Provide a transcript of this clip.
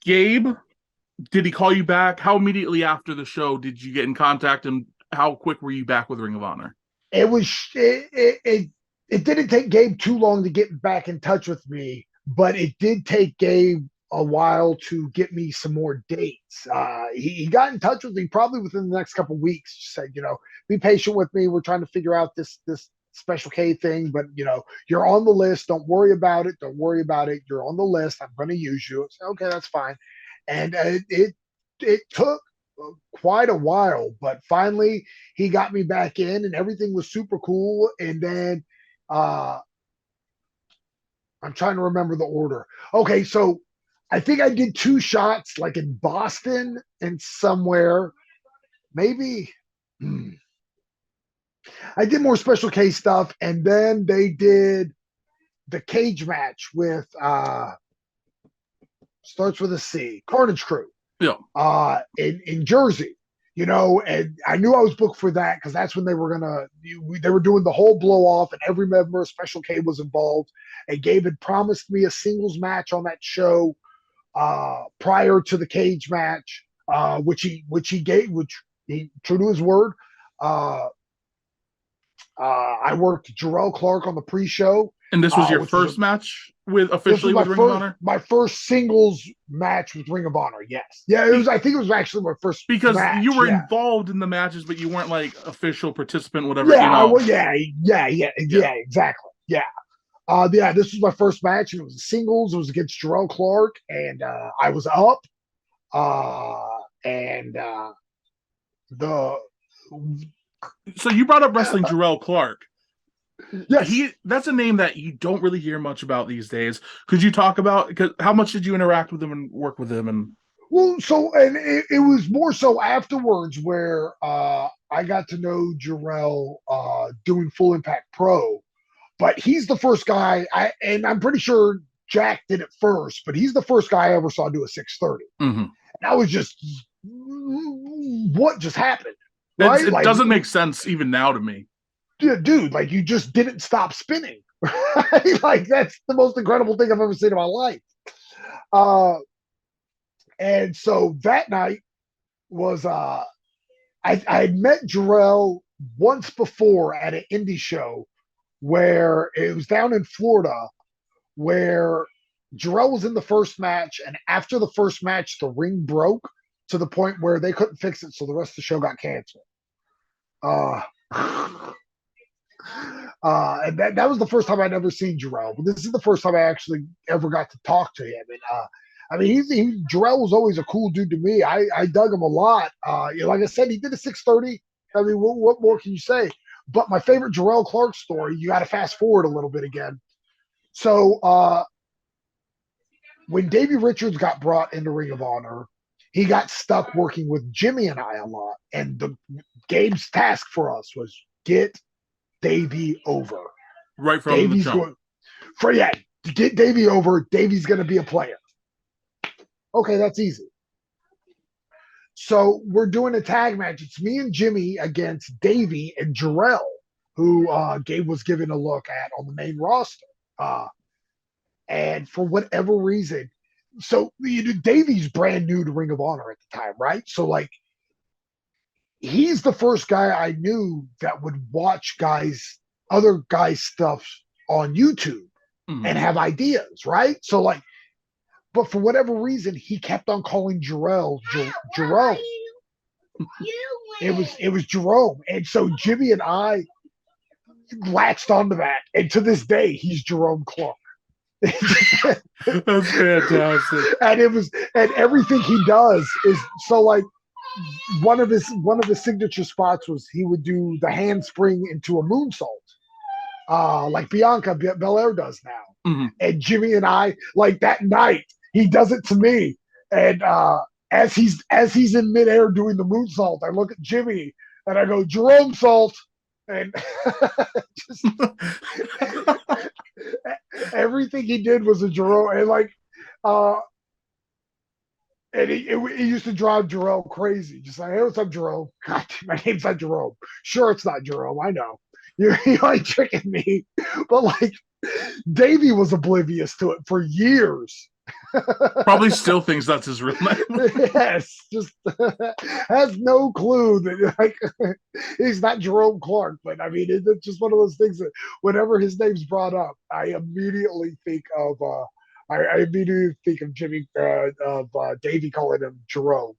Gabe, did he call you back? How immediately after the show did you get in contact, and how quick were you back with Ring of Honor? It didn't take Gabe too long to get back in touch with me, but it did take Gabe a while to get me some more dates. He got in touch with me probably within the next couple of weeks. Just said, be patient with me. We're trying to figure out this Special K thing, but you're on the list. Don't worry about it. Don't worry about it. You're on the list. I'm going to use you. I said, okay, that's fine. And it took quite a while, but finally he got me back in, and everything was super cool. And then uh, I'm trying to remember the order. Okay, so I think I did two shots, like in Boston and somewhere, maybe. I did more Special K stuff, and then they did the cage match with starts with a C, Carnage Crew. Yeah. In Jersey, and I knew I was booked for that because that's when they were they were doing the whole blow off, and every member of Special K was involved. And Gabe had promised me a singles match on that show prior to the cage match, which he true to his word. I worked Jerrelle Clark on the pre-show. And this was your first match with Ring of Honor? My first singles match with Ring of Honor, yes. Yeah, it was. I think it was actually my first because match, you were involved in the matches, but you weren't like official participant, whatever. Yeah, exactly. Yeah. This was my first match, and it was a singles. It was against Jerrelle Clark, and I was up. So you brought up wrestling Jerrelle Clark. Yes. That's a name that you don't really hear much about these days. Could you talk about how much did you interact with him and work with him? And it was more so afterwards where I got to know Jerrelle doing Full Impact Pro, but he's the first guy and I'm pretty sure Jack did it first, but he's the first guy I ever saw do a 630. Mm-hmm. And I was just, what just happened? Right? It doesn't make sense even now to me. Dude, like you just didn't stop spinning. Right? Like that's the most incredible thing I've ever seen in my life. And so that night was I had met Jerrelle once before at an indie show where it was down in Florida, where Jerrelle was in the first match, and after the first match, the ring broke to the point where they couldn't fix it, so the rest of the show got canceled. And that was the first time I'd ever seen Jerrelle, but this is the first time I actually ever got to talk to him. And Jerrelle was always a cool dude to me. I dug him a lot. Like I said, he did a 630. I mean, what more can you say? But my favorite Jerrelle Clark story, you got to fast forward a little bit again. So when Davey Richards got brought into Ring of Honor, he got stuck working with Jimmy and I a lot. And Gabe's task for us was get Davey over. Right from Davey's the jump. To get Davey over, Davey's going to be a player. Okay, that's easy. So we're doing a tag match. It's me and Jimmy against Davey and Jerrelle, who Gabe was giving a look at on the main roster. And for whatever reason, so Davey's brand new to Ring of Honor at the time, right? So like, he's the first guy I knew that would watch other guys' stuff on YouTube and have ideas, right? So like, but for whatever reason, he kept on calling Jerome. It was Jerome, and so Jimmy and I latched onto that, and to this day, he's Jerrelle Clark. That's fantastic. And everything he does is so like. One of his signature spots was he would do the handspring into a moonsault, like Bianca Belair does now. Mm-hmm. And Jimmy and I, like that night, he does it to me. And as he's in midair doing the moonsault, I look at Jimmy and I go, Jerome Salt. And just everything he did was a Jerome. And like, and he used to drive Jerome crazy. Just like, hey, what's up, Jerome? God, my name's not Jerome. Sure, it's not Jerome. I know. You ain't tricking me. But like, Davey was oblivious to it for years. Probably still thinks that's his real name. Yes, just has no clue that like he's not Jerrelle Clark. But I mean, it's just one of those things that whenever his name's brought up, I immediately think of Jimmy of Davey calling him Jerome.